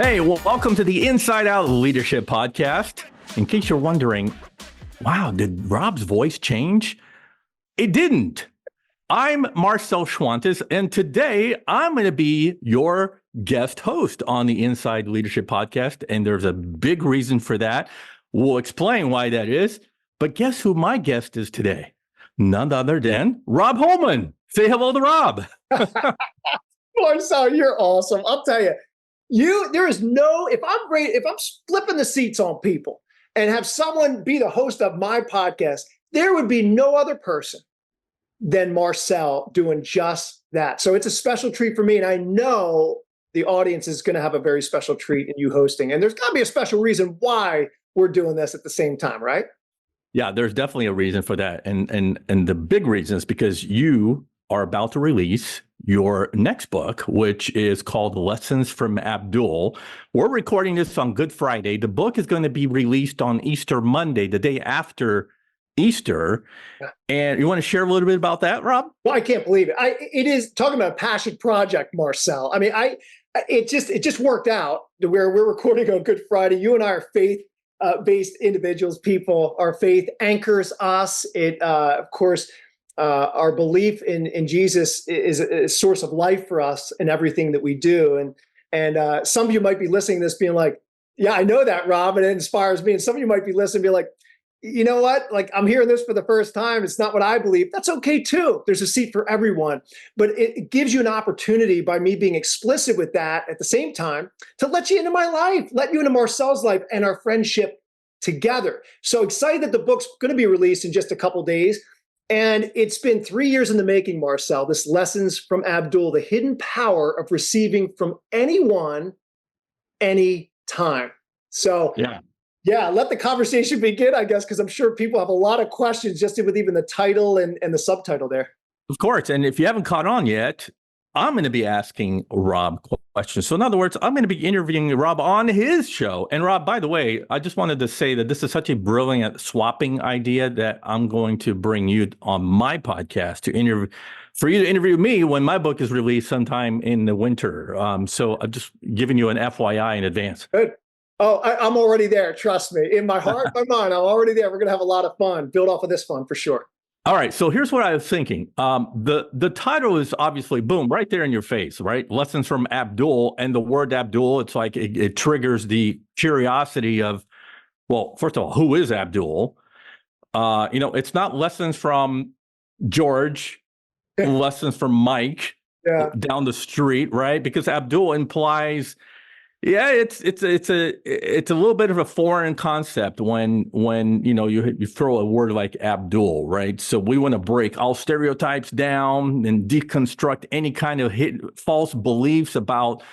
Hey, well, welcome to the Inside Out Leadership Podcast. In case you're wondering, wow, did Rob's voice change? It didn't. I'm Marc Schwantes, and today I'm going to be your guest host on the Inside Leadership Podcast, and there's a big reason for that. We'll explain why that is, but guess who my guest is today? None other than Rob Holman. Say hello to Rob. Marcel, you're awesome. I'll tell you. There is no, if I'm flipping the seats on people and have someone be the host of my podcast, there would be no other person than Marcel doing just that. So it's a special treat for me. And I know the audience is going to have a very special treat in you hosting. And there's got to be a special reason why we're doing this at the same time, right? Yeah, there's definitely a reason for that. And the big reason is because you are about to release your next book, which is called Lessons from Abdul. We're recording this on Good Friday. The book is going to be released on Easter Monday, the day after Easter. And you want to share a little bit about that, Rob? Well, I can't believe it. It is talking about a passion project, Marcel. I mean, it just worked out to where we're recording on Good Friday. You and I are faith-based individuals, people. Our faith anchors us. It, of course, our belief in Jesus is a source of life for us in everything that we do. And some of you might be listening to this being like, yeah, I know that, Rob, and it inspires me. And some of you might be listening and be like, you know what? Like, I'm hearing this for the first time. It's not what I believe. That's okay too. There's a seat for everyone. But it gives you an opportunity by me being explicit with that at the same time to let you into my life, let you into Marcel's life and our friendship together. So excited that the book's going to be released in just a couple days. And it's been 3 years in the making, Marcel, this Lessons from Abdul, the hidden power of receiving from anyone, anytime. So yeah, let the conversation begin, I guess, because I'm sure people have a lot of questions just with even the title and the subtitle there. Of course. And if you haven't caught on yet, I'm going to be asking Rob questions. So in other words, I'm going to be interviewing Rob on his show. And Rob, by the way, I just wanted to say that this is such a brilliant swapping idea that I'm going to bring you on my podcast for you to interview me when my book is released sometime in the winter. So I'm just giving you an FYI in advance. Good. Oh, I'm already there. Trust me. In my heart, my mind, I'm already there. We're going to have a lot of fun. Build off of this fun for sure. All right. So here's what I was thinking. The title is obviously, boom, right there in your face, right? Lessons from Abdul. And the word Abdul, it's like it triggers the curiosity of, well, first of all, who is Abdul? It's not lessons from George, lessons from Mike down the street, right? Because Abdul implies, yeah, it's a little bit of a foreign concept when you throw a word like Abdul, right? So we want to break all stereotypes down and deconstruct any kind of false beliefs about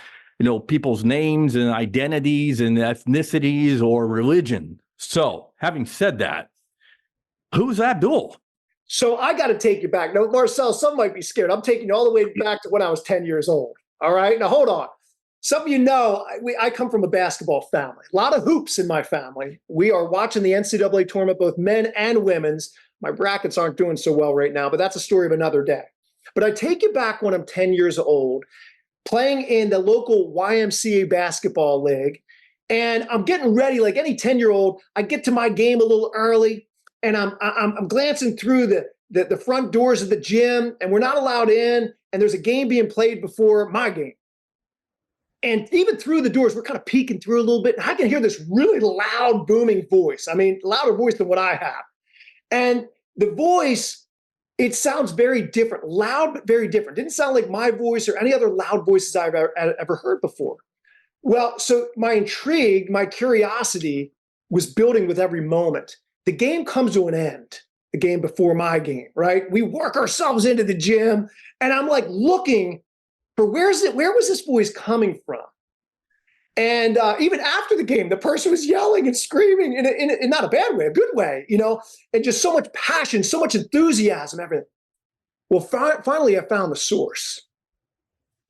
people's names and identities and ethnicities or religion. So having said that, who's Abdul? So I got to take you back. Now, Marcel, some might be scared. I'm taking you all the way back to when I was 10 years old. All right, now hold on. Some of you know, I come from a basketball family. A lot of hoops in my family. We are watching the NCAA tournament, both men and women's. My brackets aren't doing so well right now, but that's a story of another day. But I take you back when I'm 10 years old, playing in the local YMCA basketball league, and I'm getting ready like any 10-year-old. I get to my game a little early, and I'm glancing through the front doors of the gym, and we're not allowed in, and there's a game being played before my game. And even through the doors, we're kind of peeking through a little bit. And I can hear this really loud, booming voice. I mean, louder voice than what I have. And the voice, it sounds very different, loud, but very different. Didn't sound like my voice or any other loud voices I've ever heard before. Well, so my intrigue, my curiosity was building with every moment. The game comes to an end, the game before my game, right? We work ourselves into the gym, and I'm like looking for where was this voice coming from? And even after the game, the person was yelling and screaming in not a bad way, a good way, and just so much passion, so much enthusiasm, everything. Well, finally, I found the source.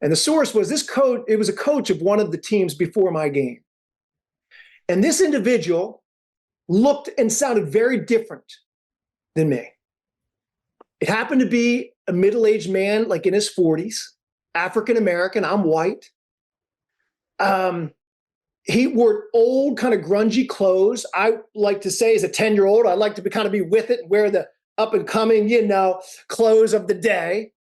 And the source was this coach. It was a coach of one of the teams before my game. And this individual looked and sounded very different than me. It happened to be a middle-aged man, like in his 40s, African-American, I'm white. he wore old, kind of grungy clothes. I like to say, as a 10-year-old, I like to kind of be with it and wear the up and coming, clothes of the day.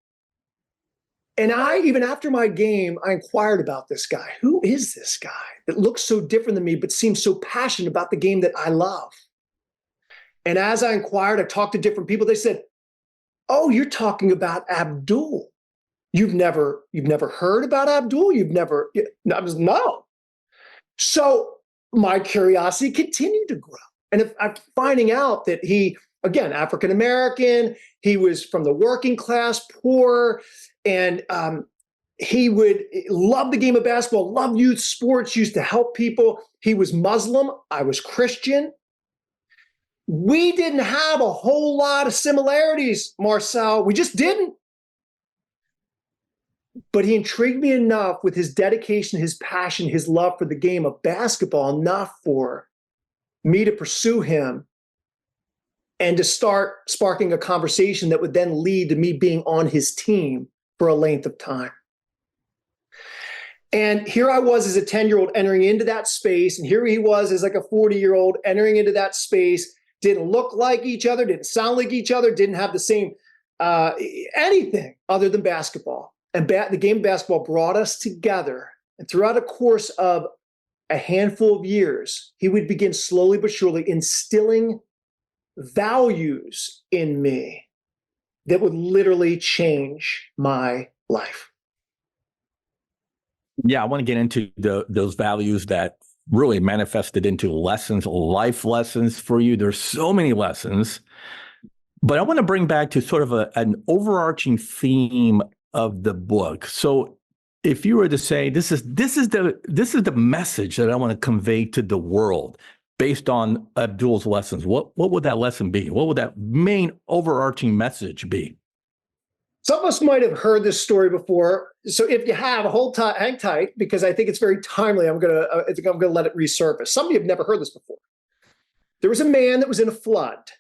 And even after my game, I inquired about this guy. Who is this guy that looks so different than me, but seems so passionate about the game that I love? And as I inquired, I talked to different people. They said, "Oh, you're talking about Abdul. You've never heard about Abdul? I was, no." So my curiosity continued to grow. And I'm finding out that he, again, African-American, he was from the working class, poor, and he would love the game of basketball, love youth sports, used to help people. He was Muslim. I was Christian. We didn't have a whole lot of similarities, Marcel. We just didn't. But he intrigued me enough with his dedication, his passion, his love for the game of basketball, enough for me to pursue him and to start sparking a conversation that would then lead to me being on his team for a length of time. And here I was as a 10-year-old entering into that space, and here he was as like a 40-year-old entering into that space. Didn't look like each other, didn't sound like each other, didn't have the same anything other than basketball. And the game of basketball brought us together. And throughout a course of a handful of years, he would begin slowly but surely instilling values in me that would literally change my life. Yeah, I want to get into those values that really manifested into lessons, life lessons for you. There's so many lessons, but I want to bring back to sort of an overarching theme of the book. So if you were to say, this is the message that I want to convey to the world based on Abdul's lessons, what would that lesson be? What would that main overarching message be? Some of us might have heard this story before. So if you have, hang tight, because I think it's very timely. I'm gonna let it resurface. Some of you have never heard this before. There was a man that was in a flood,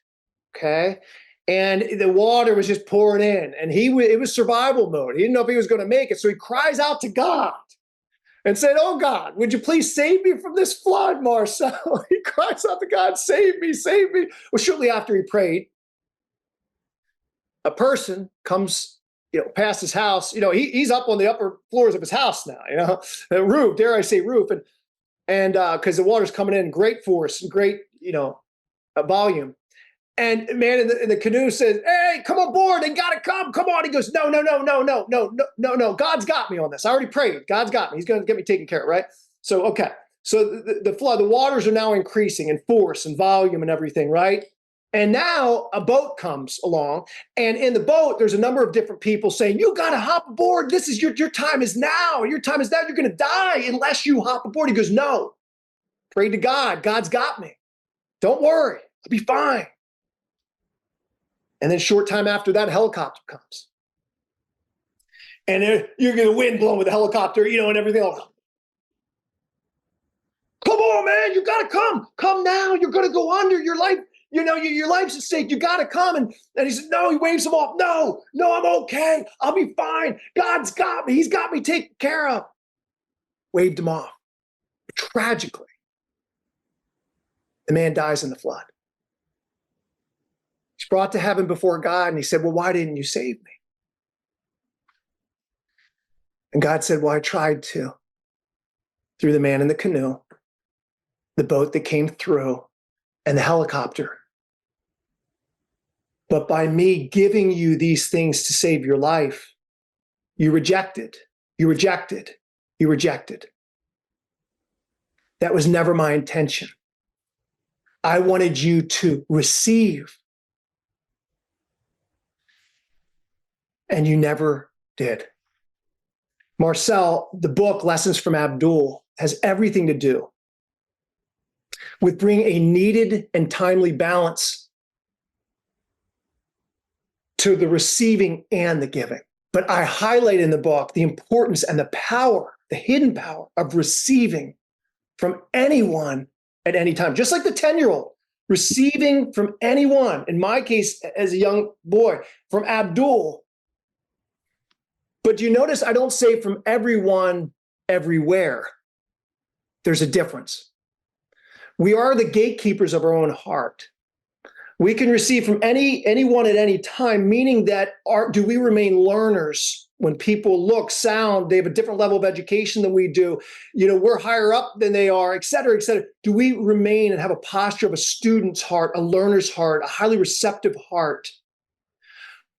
okay? And the water was just pouring in, and it was survival mode. He didn't know if he was going to make it. So he cries out to God and said, "Oh God, would you please save me from this flood, Marcel?" He cries out to God, "Save me, save me." Well, shortly after he prayed, a person comes, past his house. He's up on the upper floors of his house now, the roof, dare I say roof. And because the water's coming in great force and great, volume. And man in the canoe says, "Hey, come aboard. They got to come. Come on." He goes, "No, no, no, no, no, no, no, no, no. God's got me on this. I already prayed. God's got me. He's going to get me taken care of," right? So, okay. So the flood, the waters are now increasing in force and volume and everything, right? And now a boat comes along. And in the boat, there's a number of different people saying, "You got to hop aboard. This is your time is now. Your time is now. You're going to die unless you hop aboard." He goes, "No. Pray to God. God's got me. Don't worry. I'll be fine." And then short time after that, a helicopter comes. And you're getting the wind blowing with the helicopter, and everything else. "Come on, man, you got to come. Come now. You're going to go under. Your life, your life's at stake. You got to come." And he said, "No," he waves him off. No, "I'm okay. I'll be fine. God's got me. He's got me taken care of." Waved him off. Tragically, the man dies in the flood. He's brought to heaven before God, and he said, "Well, why didn't you save me?" And God said, "Well, I tried to, through the man in the canoe, the boat that came through, and the helicopter. But by me giving you these things to save your life, you rejected, you rejected, you rejected. That was never my intention. I wanted you to receive. And you never did." Marcel, the book Lessons from Abdul has everything to do with bringing a needed and timely balance to the receiving and the giving. But I highlight in the book the importance and the power, the hidden power of receiving from anyone at any time. Just like the 10-year-old, receiving from anyone, in my case, as a young boy, from Abdul. But you notice I don't say from everyone, everywhere. There's a difference. We are the gatekeepers of our own heart. We can receive from anyone at any time, meaning that do we remain learners? When people look, sound, they have a different level of education than we do. We're higher up than they are, et cetera, et cetera. Do we remain and have a posture of a student's heart, a learner's heart, a highly receptive heart?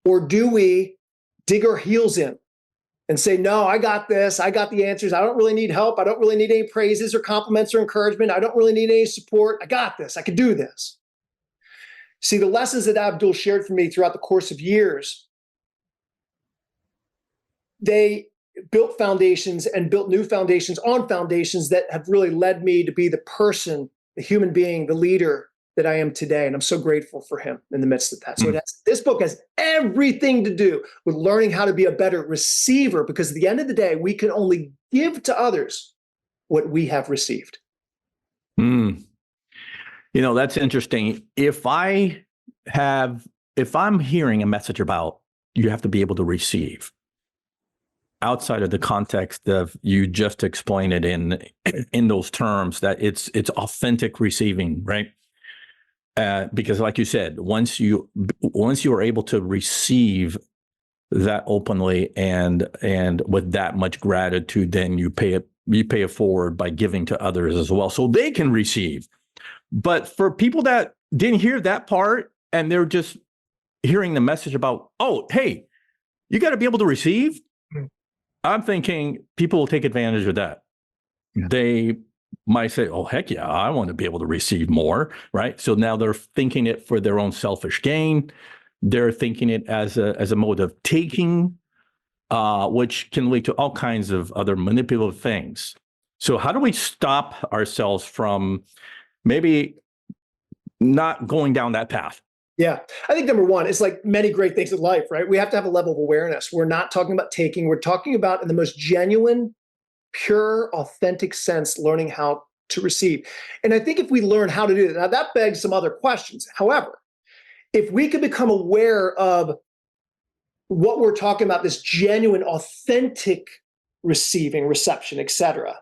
Or do we dig our heels in and say, no, I got this. I got the answers. I don't really need help. I don't really need any praises or compliments or encouragement. I don't really need any support. I got this. I can do this. See, the lessons that Abdul shared for me throughout the course of years, they built foundations and built new foundations on foundations that have really led me to be the person, the human being, the leader that I am today. And I'm so grateful for him in the midst of that. So this book has everything to do with learning how to be a better receiver, because at the end of the day, we can only give to others what we have received. That's interesting. If I'm hearing a message about you have to be able to receive, outside of the context of you just explain it in those terms, that it's authentic receiving, right? Because like you said, once you are able to receive that openly and with that much gratitude, then you pay it forward by giving to others as well, so they can receive. But for people that didn't hear that part and they're just hearing the message about, oh, hey, you got to be able to receive. I'm thinking people will take advantage of that. Yeah. They might say, oh, heck yeah, I want to be able to receive more, right? So now they're thinking it for their own selfish gain. They're thinking it as a mode of taking, which can lead to all kinds of other manipulative things. So how do we stop ourselves from maybe not going down that path? Yeah, I think number one, it's like many great things in life, right? We have to have a level of awareness. We're not talking about taking, we're talking about, in the most genuine, pure, authentic sense, learning how to receive. And I think if we learn how to do that, now that begs some other questions. However, if we could become aware of what we're talking about, this genuine, authentic receiving, reception, etc.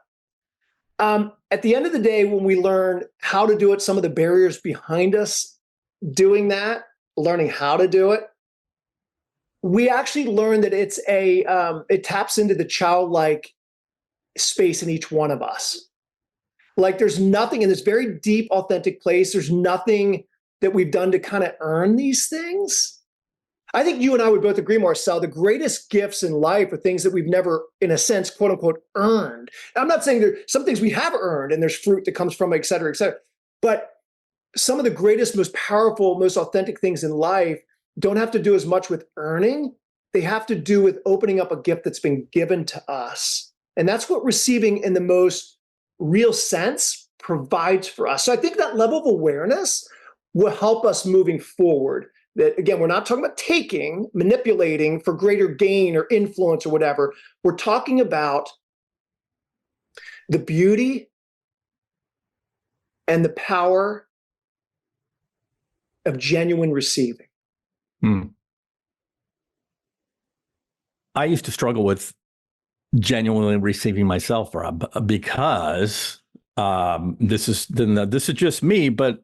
At the end of the day, when we learn how to do it, some of the barriers behind us doing that, learning how to do it, we actually learn that it taps into the childlike space in each one of us. Like there's nothing in this very deep, authentic place. There's nothing that we've done to kind of earn these things. I think you and I would both agree, Marcel, the greatest gifts in life are things that we've never, in a sense, quote unquote, earned. I'm not saying there's some things we have earned and there's fruit that comes from it, et cetera, but some of the greatest, most powerful, most authentic things in life don't have to do as much with earning. They have to do with opening up a gift that's been given to us. And that's what receiving in the most real sense provides for us. So I think that level of awareness will help us moving forward. That, again, we're not talking about taking, manipulating for greater gain or influence or whatever. We're talking about the beauty and the power of genuine receiving. I used to struggle with genuinely receiving myself, Rob, because this is just me, but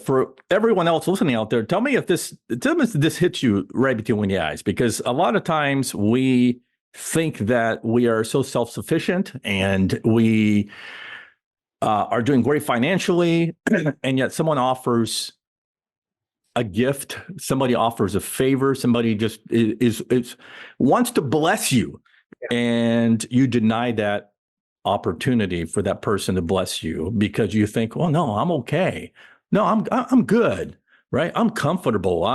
for everyone else listening out there, tell me if this hits you right between the eyes, because a lot of times we think that we are so self-sufficient and we are doing great financially, and yet someone offers a gift, somebody offers a favor, somebody just is wants to bless you, and you deny that opportunity for that person to bless you because you think, well, no, I'm okay. No, I'm good, right? I'm comfortable.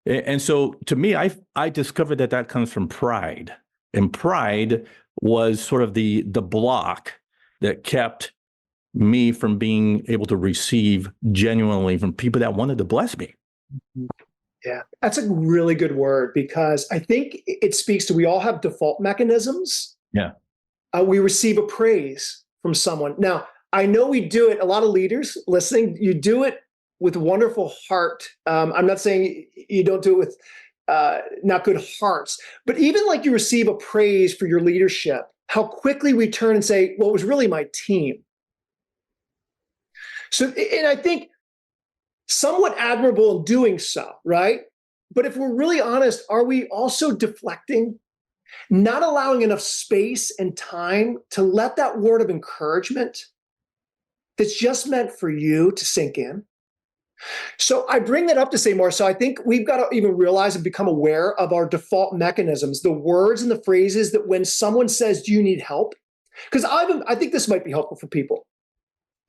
And so to me, I discovered that comes from pride, and pride was sort of the block that kept me from being able to receive genuinely from people that wanted to bless me. Yeah, that's a really good word, because I think it speaks to, we all have default mechanisms. Yeah. We receive a praise from someone. Now, I know we do it, a lot of leaders listening, you do it with wonderful heart. I'm not saying you don't do it with not good hearts, but even like you receive a praise for your leadership, how quickly we turn and say, well, it was really my team. So, and I think somewhat admirable in doing so, right? But if we're really honest, are we also deflecting, not allowing enough space and time to let that word of encouragement that's just meant for you to sink in? So I bring that up to say, Marcel, I think we've got to even realize and become aware of our default mechanisms, the words and the phrases that when someone says, do you need help? Because I think this might be helpful for people.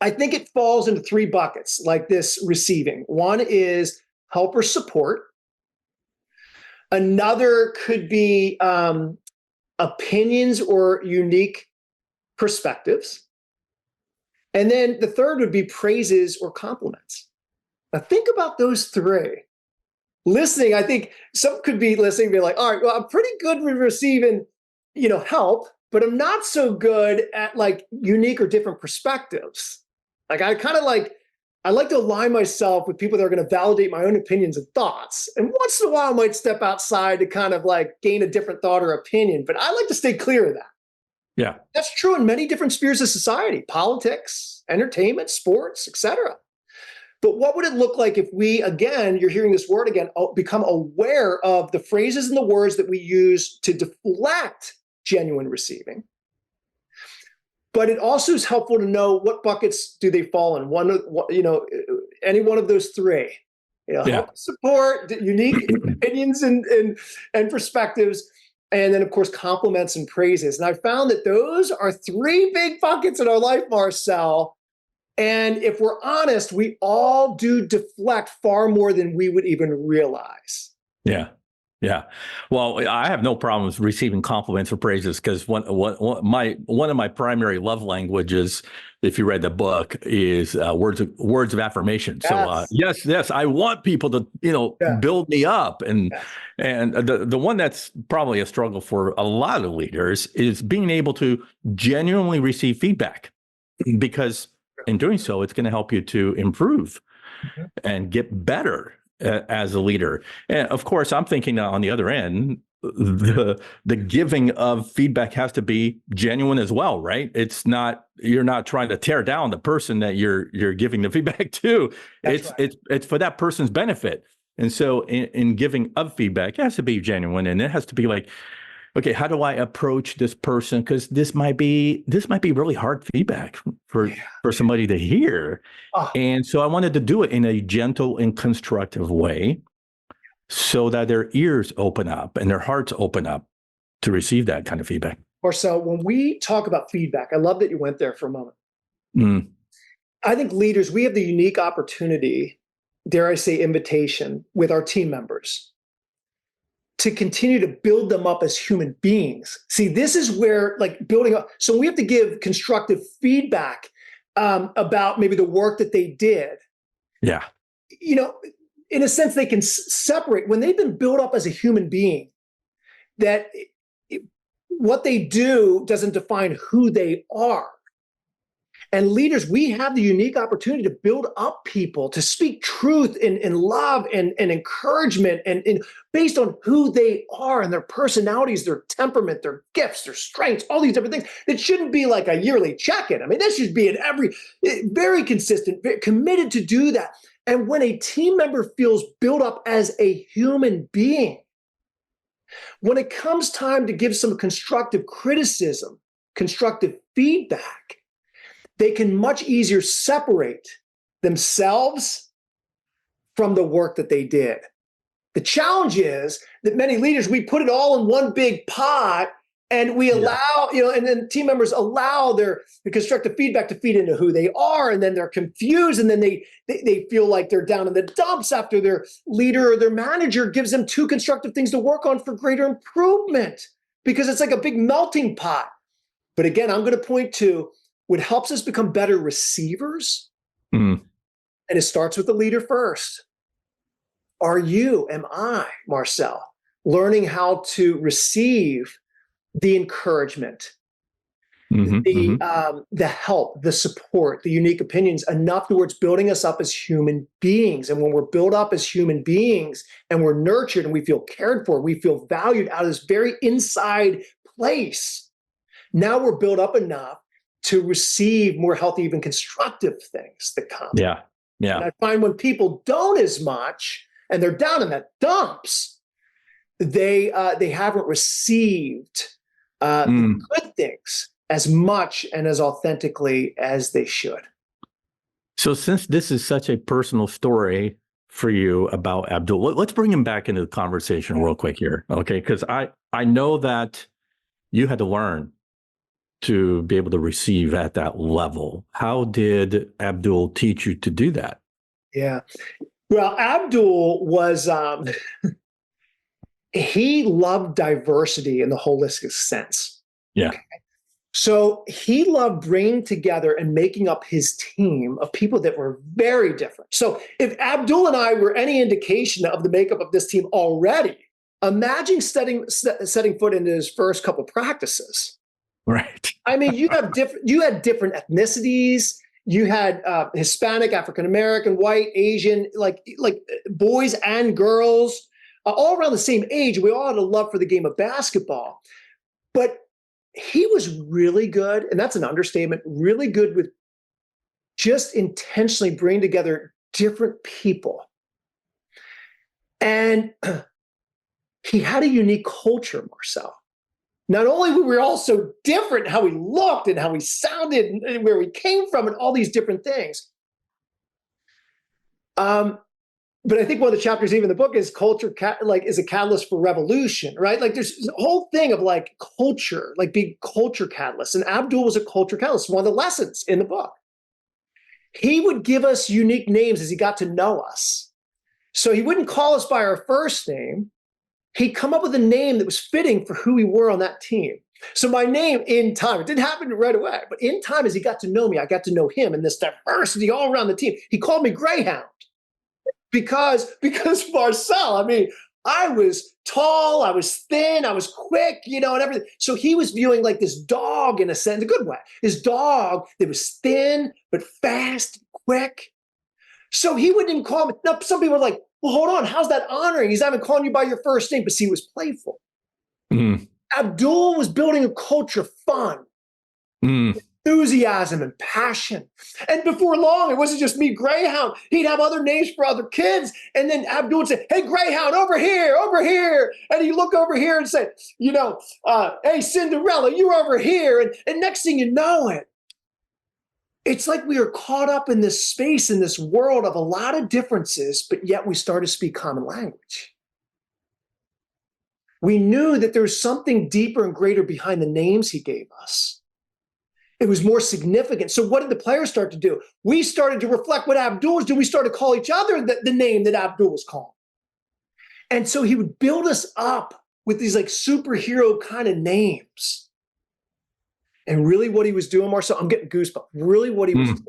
I think it falls into three buckets like this receiving. One is help or support. Another could be opinions or unique perspectives. And then the third would be praises or compliments. Now think about those three. Listening, I think some could be listening, be like, all right, well, I'm pretty good with receiving, help, but I'm not so good at like unique or different perspectives. Like I like to align myself with people that are going to validate my own opinions and thoughts. And once in a while I might step outside to kind of like gain a different thought or opinion, but I like to stay clear of that. Yeah. That's true in many different spheres of society, politics, entertainment, sports, etc. But what would it look like if we, again, you're hearing this word again, become aware of the phrases and the words that we use to deflect genuine receiving? But it also is helpful to know what buckets do they fall in. Any one of those three. Help, support, unique opinions and perspectives, and then of course compliments and praises. And I found that those are three big buckets in our life, Marcel. And if we're honest, we all do deflect far more than we would even realize. Yeah. Yeah. Well, I have no problems receiving compliments or praises because one of my primary love languages, if you read the book, is words of affirmation. Yes. So yes, I want people to build me up, and Yes. and the one that's probably a struggle for a lot of leaders is being able to genuinely receive feedback, because in doing so, it's going to help you to improve and get better as a leader. And of course, I'm thinking on the other end, the giving of feedback has to be genuine as well, right? You're not trying to tear down the person that you're giving the feedback to. That's right. It's for that person's benefit. And so in giving of feedback, it has to be genuine, and it has to be like, okay, how do I approach this person? Because this might be really hard feedback for somebody to hear. Oh. And so I wanted to do it in a gentle and constructive way so that their ears open up and their hearts open up to receive that kind of feedback. Or so when we talk about feedback, I love that you went there for a moment. Mm. I think leaders, we have the unique opportunity, dare I say, invitation with our team members to continue to build them up as human beings. See, this is where like building up. So we have to give constructive feedback about maybe the work that they did. Yeah. In a sense, they can separate when they've been built up as a human being, that what they do doesn't define who they are. And leaders, we have the unique opportunity to build up people, to speak truth in love and encouragement and based on who they are and their personalities, their temperament, their gifts, their strengths, all these different things. It shouldn't be like a yearly check-in. I mean, that should be very consistent, very committed to do that. And when a team member feels built up as a human being, when it comes time to give some constructive criticism, constructive feedback, they can much easier separate themselves from the work that they did. The challenge is that many leaders, we put it all in one big pot and we allow, and then team members allow the constructive feedback to feed into who they are, and then they're confused, and then they feel like they're down in the dumps after their leader or their manager gives them two constructive things to work on for greater improvement, because it's like a big melting pot. But again, I'm going to point to what helps us become better receivers, and it starts with the leader first. Am I, Marcel, learning how to receive the encouragement, the help, the support, the unique opinions, enough towards building us up as human beings? And when we're built up as human beings and we're nurtured and we feel cared for, we feel valued out of this very inside place, now we're built up enough to receive more healthy, even constructive things that come. Yeah. And I find when people don't as much and they're down in the dumps, they haven't received the good things as much and as authentically as they should. So since this is such a personal story for you about Abdul, let's bring him back into the conversation real quick here. Okay. Because I know that you had to learn to be able to receive at that level. How did Abdul teach you to do that? Yeah. Well, Abdul was, he loved diversity in the holistic sense. Yeah. Okay? So he loved bringing together and making up his team of people that were very different. So if Abdul and I were any indication of the makeup of this team already, imagine setting foot into his first couple practices. Right. I mean, you had different ethnicities. You had Hispanic, African American, white, Asian, like boys and girls, all around the same age. We all had a love for the game of basketball, but he was really good, and that's an understatement, really good with just intentionally bringing together different people. And he had a unique culture, Marcel. Not only were we all so different, how we looked and how we sounded and where we came from and all these different things. But I think one of the chapters even in the book is culture, is a catalyst for revolution, right? Like there's a whole thing of like culture, like being culture catalyst. And Abdul was a culture catalyst, one of the lessons in the book. He would give us unique names as he got to know us. So he wouldn't call us by our first name. He'd come up with a name that was fitting for who we were on that team. So my name in time, it didn't happen right away, but in time as he got to know me, I got to know him and this diversity all around the team. He called me Greyhound. Because Marcel, I mean, I was tall, I was thin, I was quick, and everything. So he was viewing like this dog in a sense, a good way. This dog that was thin, but fast, quick. So he wouldn't even call me. Now, some people are like, well, hold on, how's that honoring? He's not even calling you by your first name, but see, he was playful. Abdul was building a culture of fun. Enthusiasm and passion. And before long, it wasn't just me, Greyhound. He'd have other names for other kids. And then Abdul would say, hey, Greyhound, over here, over here. And he'd look over here and say, hey, Cinderella, you're over here. And next thing you know it's like we are caught up in this space, in this world of a lot of differences, but yet we start to speak common language. We knew that there was something deeper and greater behind the names he gave us. It was more significant. So what did the players start to do? We started to reflect what Abdul was doing. We started to call each other the name that Abdul was called. And so he would build us up with these like superhero kind of names. And really what he was doing, Marcel, I'm getting goosebumps. Really what he was doing,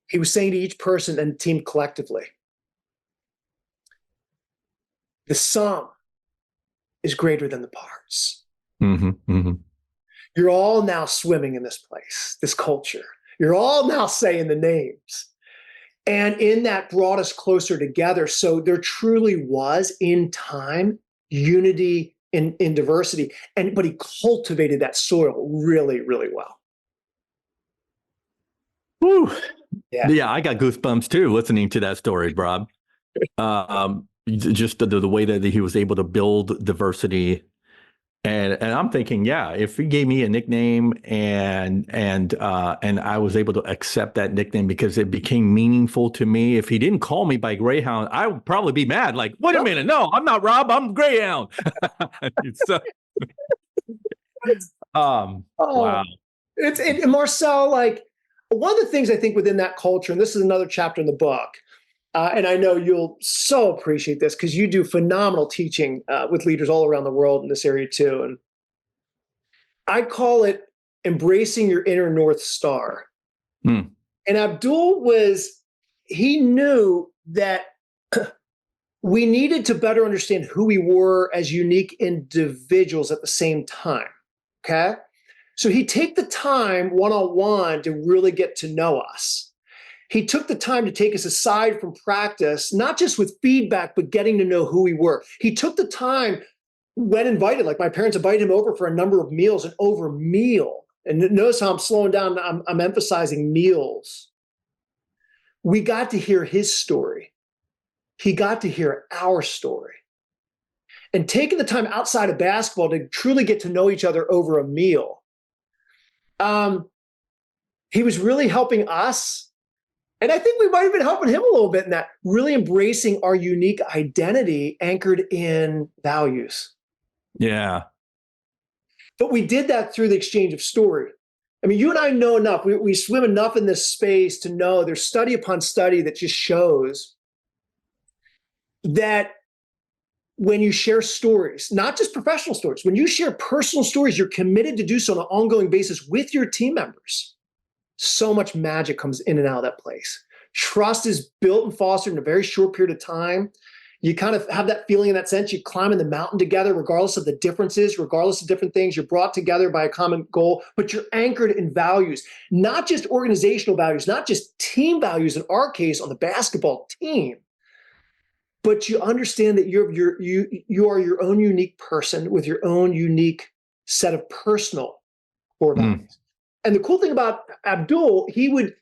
he was saying to each person and the team collectively, the sum is greater than the parts. You're all now swimming in this place, this culture. You're all now saying the names. And in that brought us closer together. So there truly was, in time, unity in diversity. But he cultivated that soil really, really well. Whew. Yeah, I got goosebumps too listening to that story, Rob. Just the way that he was able to build diversity. And I'm thinking, yeah, if he gave me a nickname and I was able to accept that nickname because it became meaningful to me. If he didn't call me by Greyhound, I would probably be mad. Like, wait a minute, no, I'm not Rob, I'm Greyhound. So, wow. It's Marcel, like one of the things I think within that culture, and this is another chapter in the book, and I know you'll so appreciate this because you do phenomenal teaching with leaders all around the world in this area too. And I call it embracing your inner North Star. And Abdul he knew that we needed to better understand who we were as unique individuals at the same time. Okay. So he'd take the time one-on-one to really get to know us. He took the time to take us aside from practice, not just with feedback, but getting to know who we were. He took the time when invited, like my parents invited him over for a number of meals, and over meal, and notice how I'm slowing down, I'm emphasizing meals. We got to hear his story. He got to hear our story. And taking the time outside of basketball to truly get to know each other over a meal, he was really helping us. And I think we might have been helping him a little bit in that, really embracing our unique identity anchored in values. Yeah. But we did that through the exchange of story. I mean, you and I know enough. We swim enough in this space to know there's study upon study that just shows that when you share stories, not just professional stories, when you share personal stories, you're committed to do so on an ongoing basis with your team members. So much magic comes in and out of that place. Trust is built and fostered in a very short period of time. You kind of have that feeling in that sense. You climb in the mountain together, regardless of the differences, regardless of different things. You're brought together by a common goal, but you're anchored in values, not just organizational values, not just team values in our case on the basketball team, but you understand that you are your own unique person with your own unique set of personal core values. And the cool thing about Abdul, he wouldn't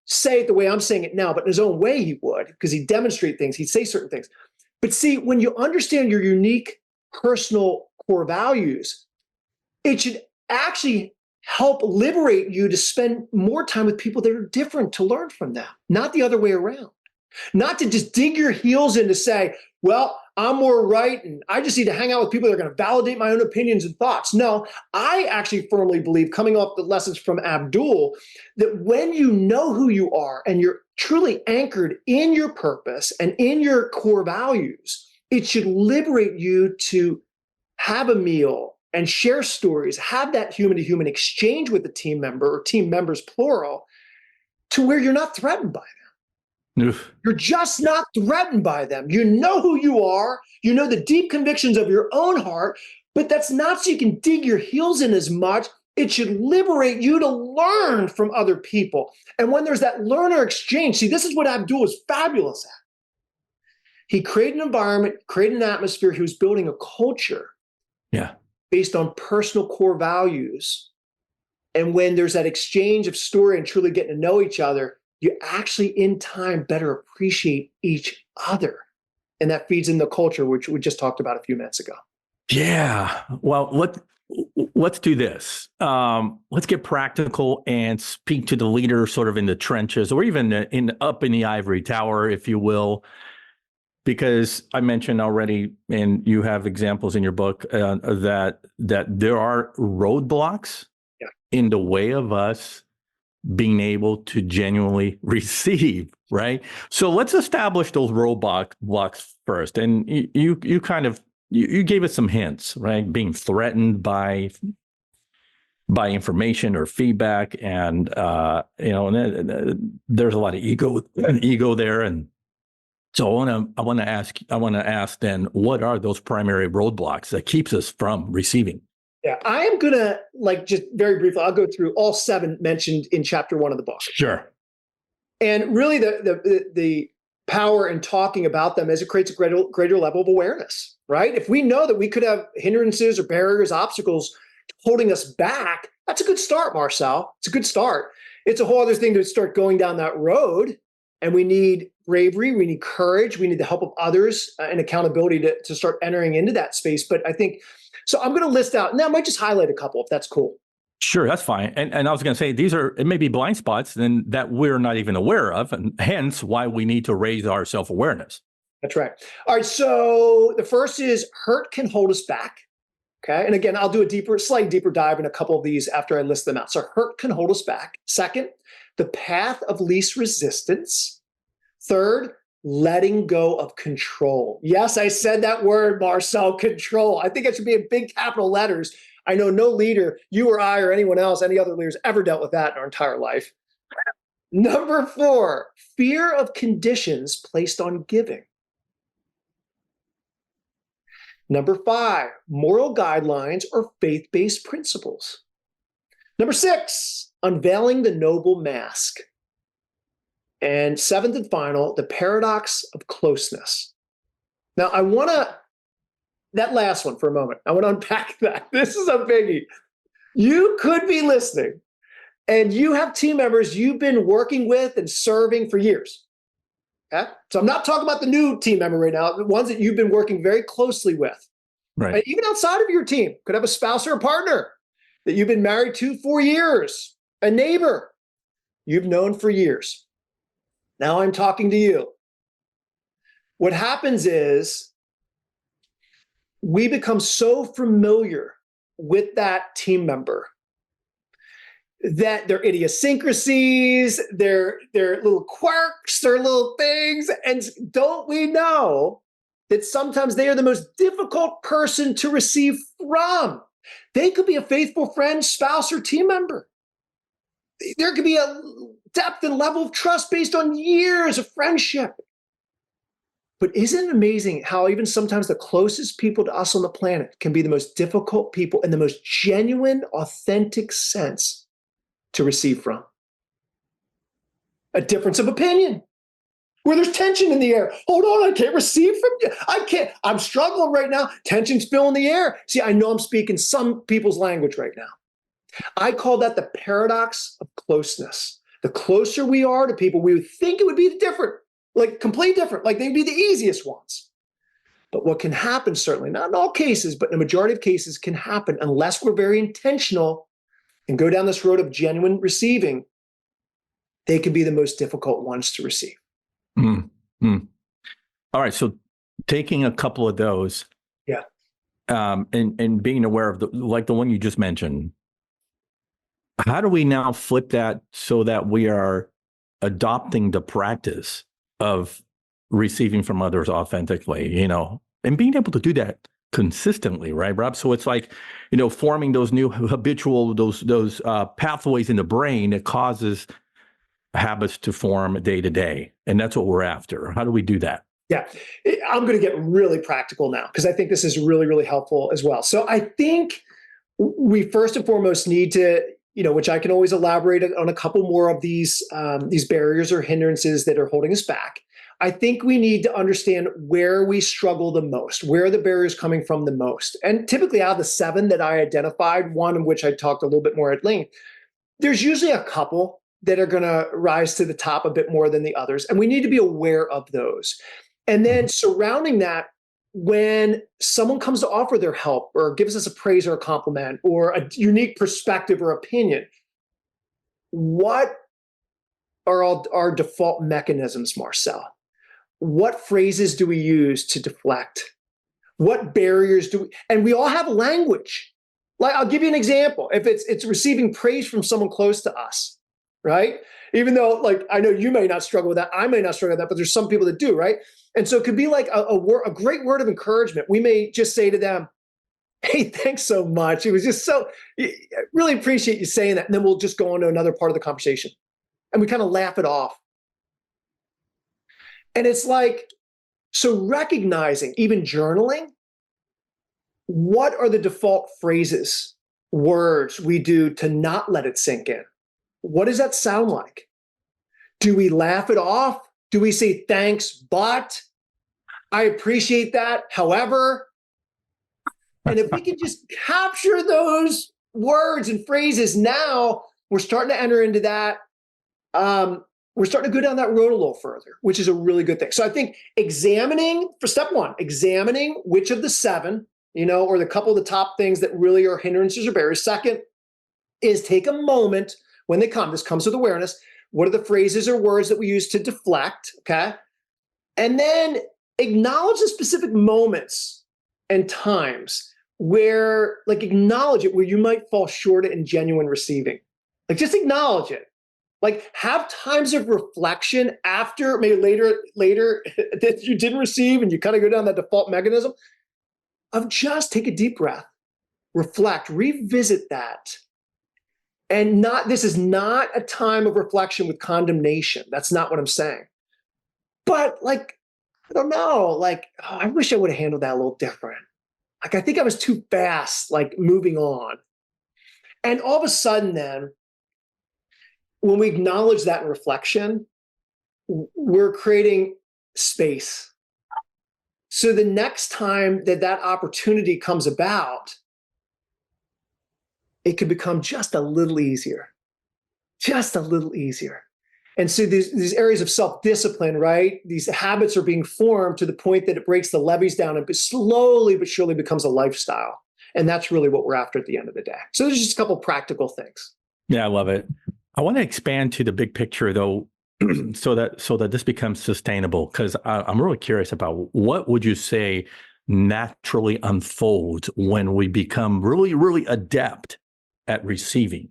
say it the way I'm saying it now, but in his own way he would, because he'd demonstrate things, he'd say certain things. But see, when you understand your unique personal core values, it should actually help liberate you to spend more time with people that are different, to learn from them, not the other way around. Not to just dig your heels in to say, well, I'm more right and I just need to hang out with people that are going to validate my own opinions and thoughts. No, I actually firmly believe, coming off the lessons from Abdul, that when you know who you are and you're truly anchored in your purpose and in your core values, it should liberate you to have a meal and share stories, have that human-to-human exchange with a team member or team members, plural, to where you're not threatened by them. Oof. You're just not threatened by them. You know who you are. You know the deep convictions of your own heart, but that's not so you can dig your heels in as much. It should liberate you to learn from other people. And when there's that learner exchange, see, this is what Abdul is fabulous at. He created an environment, created an atmosphere. He was building a culture based on personal core values. And when there's that exchange of story and truly getting to know each other, you actually in time better appreciate each other. And that feeds in the culture, which we just talked about a few minutes ago. Yeah. Well, let's do this. Let's get practical and speak to the leader sort of in the trenches, or even up in the ivory tower, if you will, because I mentioned already, and you have examples in your book, that there are roadblocks in the way of us being able to genuinely receive, right? So let's establish those roadblocks first. And you gave us some hints, right? Being threatened by information or feedback, and there's a lot of ego there. And so I want to ask then, what are those primary roadblocks that keeps us from receiving? Yeah, I am going to, just very briefly, I'll go through all 7 mentioned in chapter 1 of the book. Sure. And really the power in talking about them is it creates a greater level of awareness, right? If we know that we could have hindrances or barriers, obstacles holding us back, that's a good start, Marcel. It's a good start. It's a whole other thing to start going down that road. And we need bravery, we need courage, we need the help of others and accountability to start entering into that space. But I think, so I'm going to list out, now I might just highlight a couple if that's cool. Sure, that's fine. And I was going to say, it may be blind spots then that we're not even aware of, and hence why we need to raise our self-awareness. That's right. All right, so the first is hurt can hold us back. Okay, and again, I'll do a slightly deeper dive in a couple of these after I list them out. So hurt can hold us back. Second, the path of least resistance. Third, letting go of control. Yes, I said that word, Marcel, control. I think it should be in big capital letters. I know no leader, you or I or anyone else, any other leaders ever dealt with that in our entire life. Number 4, fear of conditions placed on giving. Number 5, moral guidelines or faith-based principles. Number 6, unveiling the noble mask. And 7th and final, the paradox of closeness. Now, that last one for a moment, I want to unpack that. This is a biggie. You could be listening and you have team members you've been working with and serving for years. Okay? So I'm not talking about the new team member right now, the ones that you've been working very closely with. Right. And even outside of your team, could have a spouse or a partner that you've been married to for years, a neighbor you've known for years. Now I'm talking to you. What happens is we become so familiar with that team member that their idiosyncrasies, their little quirks, their little things, and don't we know that sometimes they are the most difficult person to receive from? They could be a faithful friend, spouse, or team member. There could be a depth and level of trust based on years of friendship. But isn't it amazing how even sometimes the closest people to us on the planet can be the most difficult people in the most genuine, authentic sense to receive from? A difference of opinion, where there's tension in the air. Hold on, I can't receive from you. I can't, I'm struggling right now. Tension's filling the air. See, I know I'm speaking some people's language right now. I call that the paradox of closeness. The closer we are to people, we would think it would be different, like completely different, like they'd be the easiest ones. But what can happen, certainly, not in all cases, but in a majority of cases, can happen unless we're very intentional and go down this road of genuine receiving, they can be the most difficult ones to receive. Mm-hmm. All right. So taking a couple of those, yeah, and being aware of like the one you just mentioned, how do we now flip that so that we are adopting the practice of receiving from others authentically, and being able to do that consistently, right, Rob? So it's like, forming those new habitual, those pathways in the brain that causes habits to form day to day. And that's what we're after. How do we do that? Yeah, I'm going to get really practical now because I think this is really, really helpful as well. So I think we first and foremost need to, which I can always elaborate on a couple more of these barriers or hindrances that are holding us back. I think we need to understand where we struggle the most, where are the barriers coming from the most. And typically out of the 7 that I identified, one in which I talked a little bit more at length, there's usually a couple that are going to rise to the top a bit more than the others. And we need to be aware of those. And then surrounding that, when someone comes to offer their help or gives us a praise or a compliment or a unique perspective or opinion, what are all our default mechanisms, Marcel? What phrases do we use to deflect? What barriers do we, and we all have language. Like, I'll give you an example. If it's receiving praise from someone close to us, right? Even though, like, I know you may not struggle with that, I may not struggle with that, but there's some people that do, right? And so it could be like a great word of encouragement. We may just say to them, hey, thanks so much. It was just I really appreciate you saying that. And then we'll just go on to another part of the conversation. And we kind of laugh it off. And it's like, so recognizing, even journaling, what are the default phrases, words we do to not let it sink in? What does that sound like? Do we laugh it off? Do we say thanks, but I appreciate that, however? And if we can just capture those words and phrases now, we're starting to enter into that. We're starting to go down that road a little further, which is a really good thing. So I think examining, for step 1, examining which of the 7, or the couple of the top things that really are hindrances or barriers. Second is take a moment when they come. This comes with awareness. What are the phrases or words that we use to deflect? Okay. And then acknowledge the specific moments and times where, like, acknowledge it, where you might fall short in genuine receiving. Like, just acknowledge it. Like, have times of reflection after, maybe later that you didn't receive and you kind of go down that default mechanism of just take a deep breath, reflect, revisit that. And this is not a time of reflection with condemnation. That's not what I'm saying. But, like, I don't know, like, I wish I would have handled that a little different. Like, I think I was too fast, like, moving on. And all of a sudden then, when we acknowledge that in reflection, we're creating space. So the next time that opportunity comes about, it could become just a little easier, just a little easier. And so these areas of self-discipline, right? These habits are being formed to the point that it breaks the levees down and slowly but surely becomes a lifestyle. And that's really what we're after at the end of the day. So there's just a couple practical things. Yeah, I love it. I want to expand to the big picture though, so that this becomes sustainable, because I'm really curious about what would you say naturally unfolds when we become really, really adept at receiving?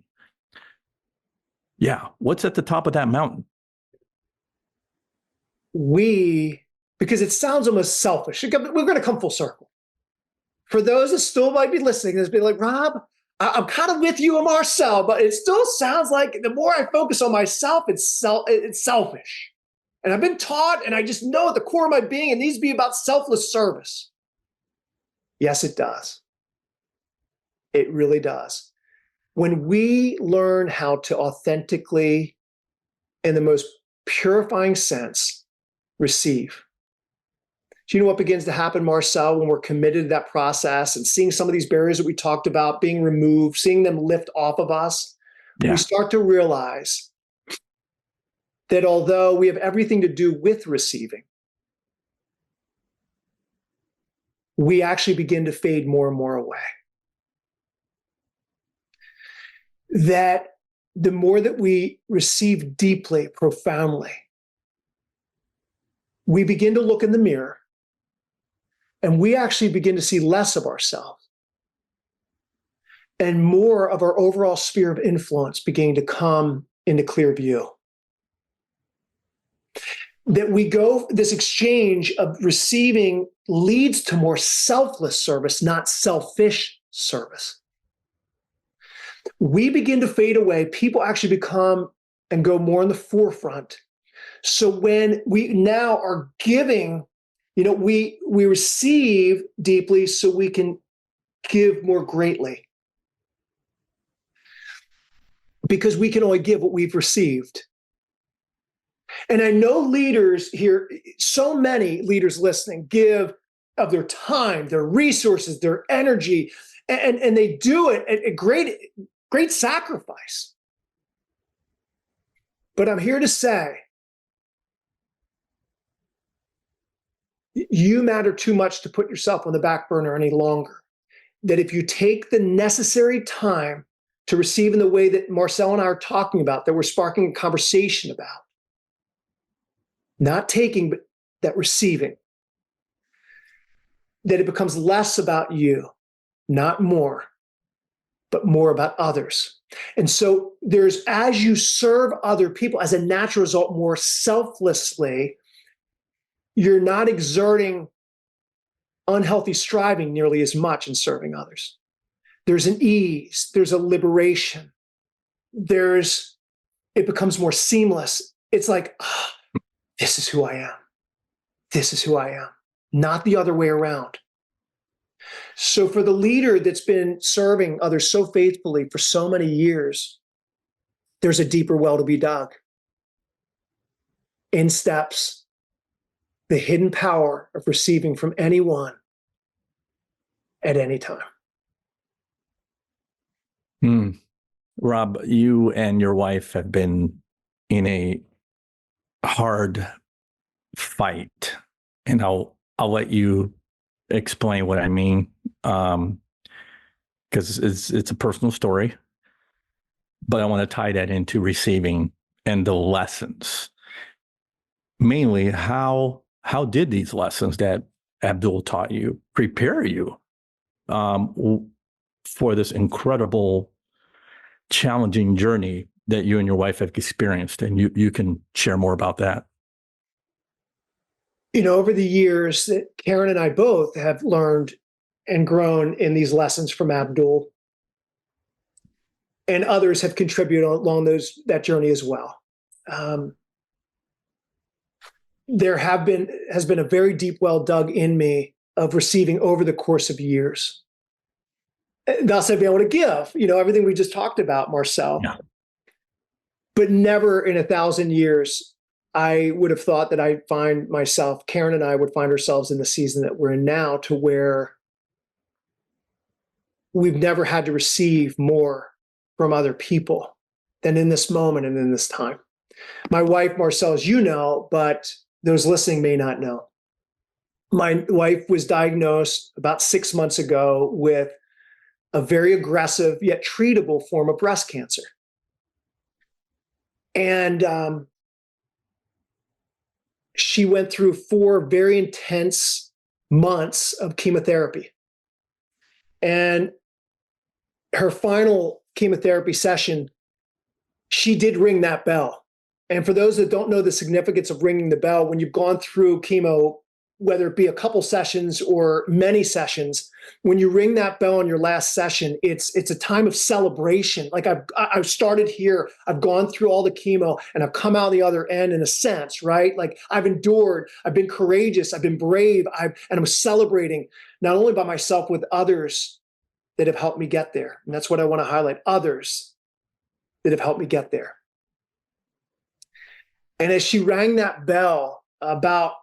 Yeah. What's at the top of that mountain? Because it sounds almost selfish, we're going to come full circle. For those that still might be listening, that's be like, Rob, I'm kind of with you and Marcel, but it still sounds like the more I focus on myself, it's selfish. And I've been taught, and I just know at the core of my being, it needs to be about selfless service. Yes, it does. It really does. When we learn how to authentically, in the most purifying sense, receive. Do you know what begins to happen, Marcel, when we're committed to that process and seeing some of these barriers that we talked about being removed, seeing them lift off of us? Yeah. We start to realize that although we have everything to do with receiving, we actually begin to fade more and more away. That the more that we receive deeply, profoundly, we begin to look in the mirror and we actually begin to see less of ourselves and more of our overall sphere of influence beginning to come into clear view. That we go, this exchange of receiving leads to more selfless service, not selfish service. We begin to fade away. People actually become and go more in the forefront. So when we now are giving, we receive deeply so we can give more greatly. Because we can only give what we've received. And I know leaders here, so many leaders listening, give of their time, their resources, their energy, and they do it at great sacrifice. But I'm here to say, you matter too much to put yourself on the back burner any longer. That if you take the necessary time to receive in the way that Marcel and I are talking about, that we're sparking a conversation about, not taking, but that receiving, that it becomes less about you, not more, but more about others. And so there's, as you serve other people, as a natural result, more selflessly, you're not exerting unhealthy striving nearly as much in serving others. There's an ease, there's a liberation, it becomes more seamless. It's like, this is who I am. This is who I am, not the other way around. So for the leader that's been serving others so faithfully for so many years, there's a deeper well to be dug. In steps the hidden power of receiving from anyone at any time. Rob, you and your wife have been in a hard fight, and I'll let you explain what I mean, because it's a personal story, but I want to tie that into receiving and the lessons. Mainly, how did these lessons that Abdul taught you prepare you for this incredible, challenging journey that you and your wife have experienced? And you can share more about that. Over the years that Karen and I both have learned and grown in these lessons from Abdul, and others have contributed along that journey as well. There has been a very deep well dug in me of receiving over the course of years. Thus, I've been able to give, everything we just talked about, Marcel. Yeah. But never in 1,000 years, I would have thought that I'd find myself, Karen and I would find ourselves in the season that we're in now, to where we've never had to receive more from other people than in this moment and in this time. My wife, Marcel, as you know, but those listening may not know. My wife was diagnosed about 6 months ago with a very aggressive yet treatable form of breast cancer. And she went through 4 very intense months of chemotherapy. And her final chemotherapy session, she did ring that bell. And for those that don't know the significance of ringing the bell, when you've gone through chemo, whether it be a couple sessions or many sessions, when you ring that bell in your last session, it's a time of celebration. Like I've started here, I've gone through all the chemo, and I've come out the other end in a sense, right? Like I've endured, I've been courageous, I've been brave, and I'm celebrating not only by myself, with others that have helped me get there. And that's what I want to highlight, others that have helped me get there. And as she rang that bell about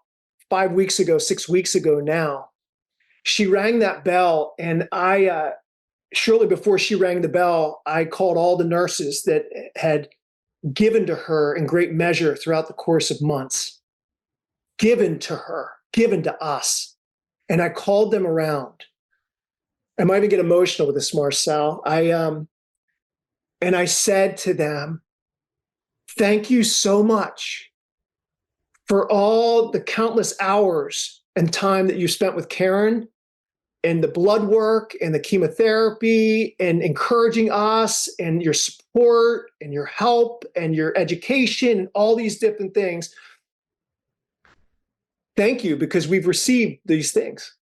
5 weeks ago, 6 weeks ago now, she rang that bell, and I, shortly before she rang the bell, I called all the nurses that had given to her in great measure throughout the course of months, given to her, given to us. And I called them around. I might even get emotional with this, Marcel. And I said to them, thank you so much for all the countless hours and time that you spent with Karen, and the blood work and the chemotherapy and encouraging us, and your support and your help and your education and all these different things. Thank you, because we've received these things.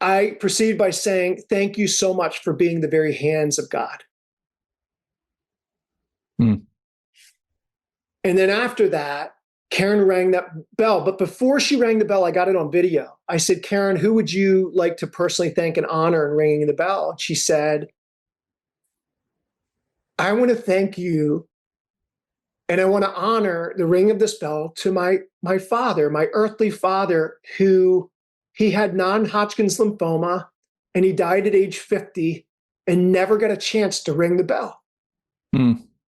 I proceed by saying, thank you so much for being the very hands of God. And then after that, Karen rang that bell. But before she rang the bell, I got it on video. I said, Karen, who would you like to personally thank and honor in ringing the bell? And she said, I want to thank you, and I want to honor the ring of this bell to my father, my earthly father, who he had non-Hodgkin's lymphoma, and he died at age 50 and never got a chance to ring the bell.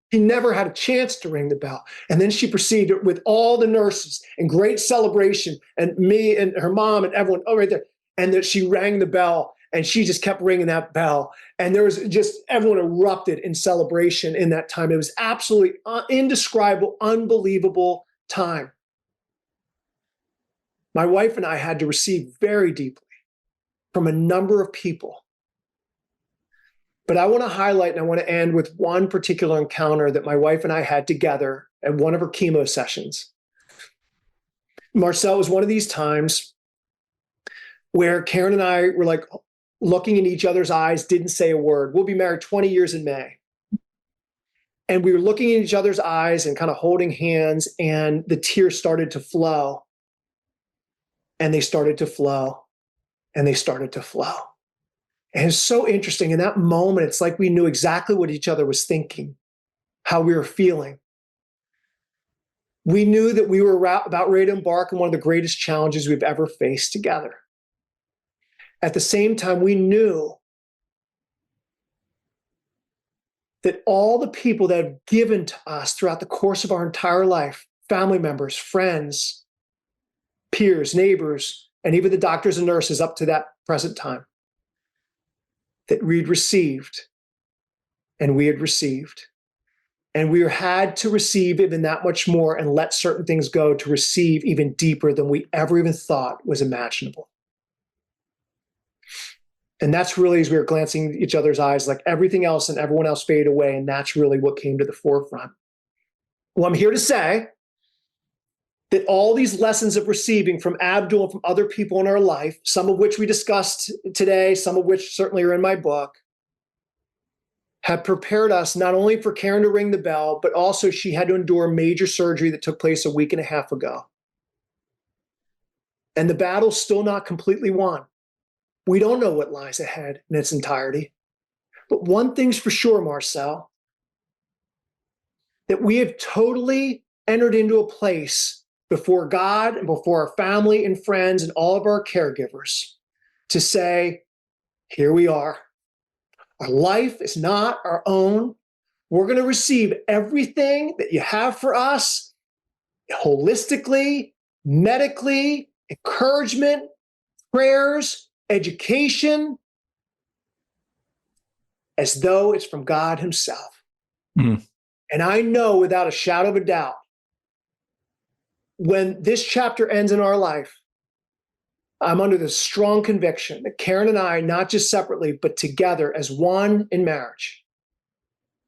He never had a chance to ring the bell. And then she proceeded with all the nurses and great celebration, and me and her mom and everyone, right there. And that she rang the bell, and she just kept ringing that bell. And there was just, everyone erupted in celebration in that time. It was absolutely indescribable, unbelievable time. My wife and I had to receive very deeply from a number of people. But I want to highlight, and I want to end with one particular encounter that my wife and I had together at one of her chemo sessions. Marcel, was one of these times where Karen and I were like looking in each other's eyes, didn't say a word. We'll be married 20 years in May. And we were looking in each other's eyes and kind of holding hands, and the tears started to flow. And they started to flow, and they started to flow. And it's so interesting. In that moment, it's like we knew exactly what each other was thinking, how we were feeling. We knew that we were about ready to embark on one of the greatest challenges we've ever faced together. At the same time, we knew that all the people that have given to us throughout the course of our entire life, family members, friends, peers, neighbors, and even the doctors and nurses up to that present time, that we'd received, and we had received. And we had to receive even that much more and let certain things go to receive even deeper than we ever even thought was imaginable. And that's really, as we were glancing at each other's eyes, like everything else and everyone else faded away, and that's really what came to the forefront. Well, I'm here to say that all these lessons of receiving from Abdul and from other people in our life, some of which we discussed today, some of which certainly are in my book, have prepared us not only for Karen to ring the bell, but also she had to endure major surgery that took place a week and a half ago. And the battle's still not completely won. We don't know what lies ahead in its entirety. But one thing's for sure, Marcel, that we have totally entered into a place before God and before our family and friends and all of our caregivers to say, here we are. Our life is not our own. We're going to receive everything that you have for us holistically, medically, encouragement, prayers, education, as though it's from God himself. Mm. And I know without a shadow of a doubt, when this chapter ends in our life, I'm under the strong conviction that Karen and I, not just separately, but together as one in marriage,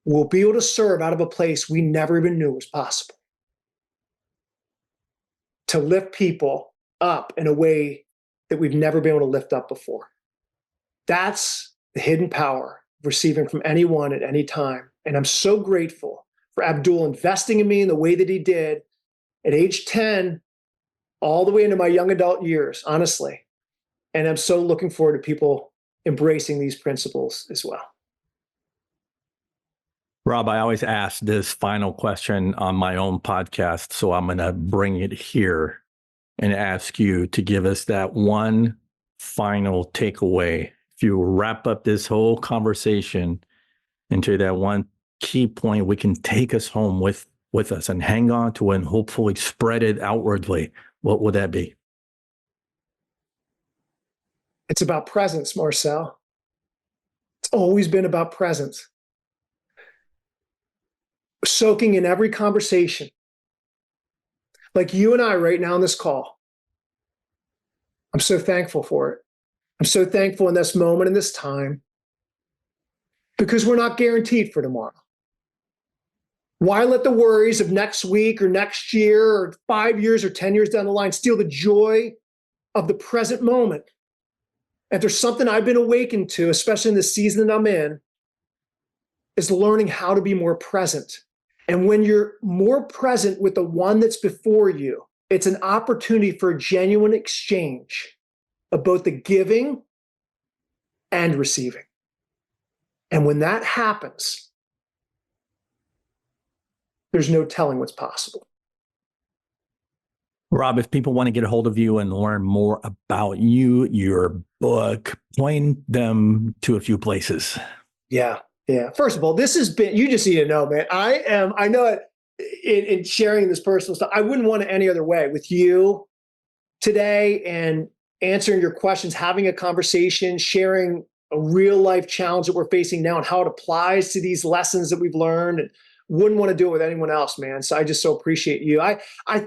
will be able to serve out of a place we never even knew was possible. To lift people up in a way that we've never been able to lift up before. That's the hidden power of receiving from anyone at any time. And I'm so grateful for Abdul investing in me in the way that he did at age 10, all the way into my young adult years, honestly. And I'm so looking forward to people embracing these principles as well. Rob, I always ask this final question on my own podcast, so I'm going to bring it here and ask you to give us that one final takeaway. If you wrap up this whole conversation into that one key point we can take us home with us and hang on to and hopefully spread it outwardly, what would that be? It's about presence, Marcel. It's always been about presence. Soaking in every conversation. Like you and I right now on this call. I'm so thankful for it. I'm so thankful in this moment, in this time, because we're not guaranteed for tomorrow. Why let the worries of next week or next year or 5 years or 10 years down the line steal the joy of the present moment? If there's something I've been awakened to, especially in the season that I'm in, is learning how to be more present. And when you're more present with the one that's before you, it's an opportunity for a genuine exchange of both the giving and receiving. And when that happens, there's no telling what's possible. Rob, if people want to get a hold of you and learn more about you, your book, point them to a few places. Yeah. First of all, this has been, you just need to know, man, I know it in sharing this personal stuff, I wouldn't want it any other way with you today and answering your questions, having a conversation, sharing a real life challenge that we're facing now and how it applies to these lessons that we've learned, and wouldn't want to do it with anyone else, man. So I just so appreciate you. I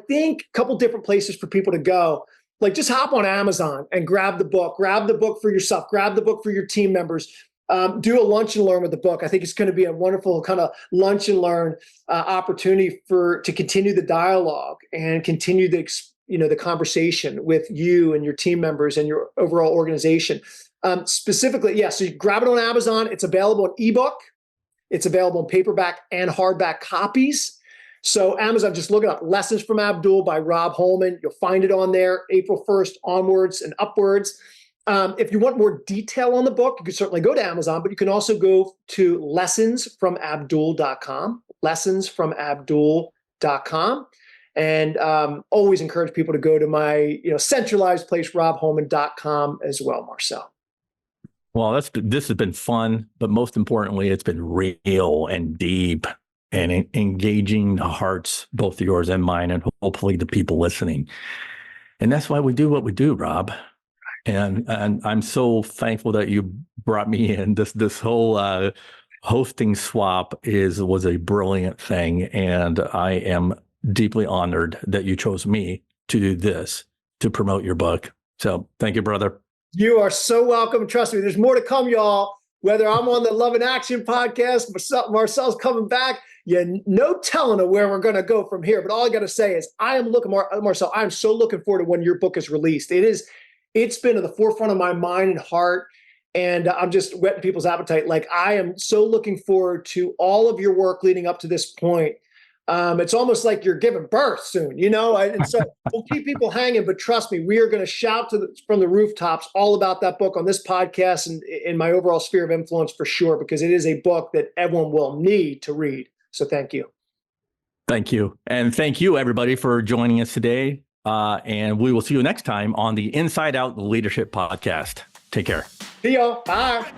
think a couple different places for people to go, like just hop on Amazon and grab the book for yourself, grab the book for your team members. Do a lunch and learn with the book. I think it's going to be a wonderful kind of lunch and learn opportunity to continue the dialogue and continue the conversation with you and your team members and your overall organization. Specifically, so you grab it on Amazon. It's available in ebook. It's available in paperback and hardback copies. So Amazon, just look it up. Lessons from Abdul by Rob Holman. You'll find it on there April 1st onwards and upwards. If you want more detail on the book, you can certainly go to Amazon, but you can also go to lessonsfromabdul.com, lessonsfromabdul.com. And always encourage people to go to my centralized place, robholman.com as well, Marcel. Well, this has been fun, but most importantly, it's been real and deep and engaging the hearts, both yours and mine, and hopefully the people listening. And that's why we do what we do, Rob. And I'm so thankful that you brought me in. This whole hosting swap was a brilliant thing, and I am deeply honored that you chose me to do this to promote your book. So thank you, brother. You are so welcome. Trust me, there's more to come, y'all. Whether I'm on the Love and Action podcast, Marcel's coming back, no telling of where we're going to go from here. But all I got to say is Marcel, I'm so looking forward to when your book is released. It's been at the forefront of my mind and heart, and I'm just whetting people's appetite. Like, I am so looking forward to all of your work leading up to this point. It's almost like you're giving birth soon, and so we'll keep people hanging, but trust me, we are going to shout from the rooftops all about that book on this podcast and in my overall sphere of influence for sure, because it is a book that everyone will need to read. So thank you. Thank you. And thank you, everybody, for joining us today. And we will see you next time on the Inside Out Leadership Podcast. Take care. See y'all. Bye.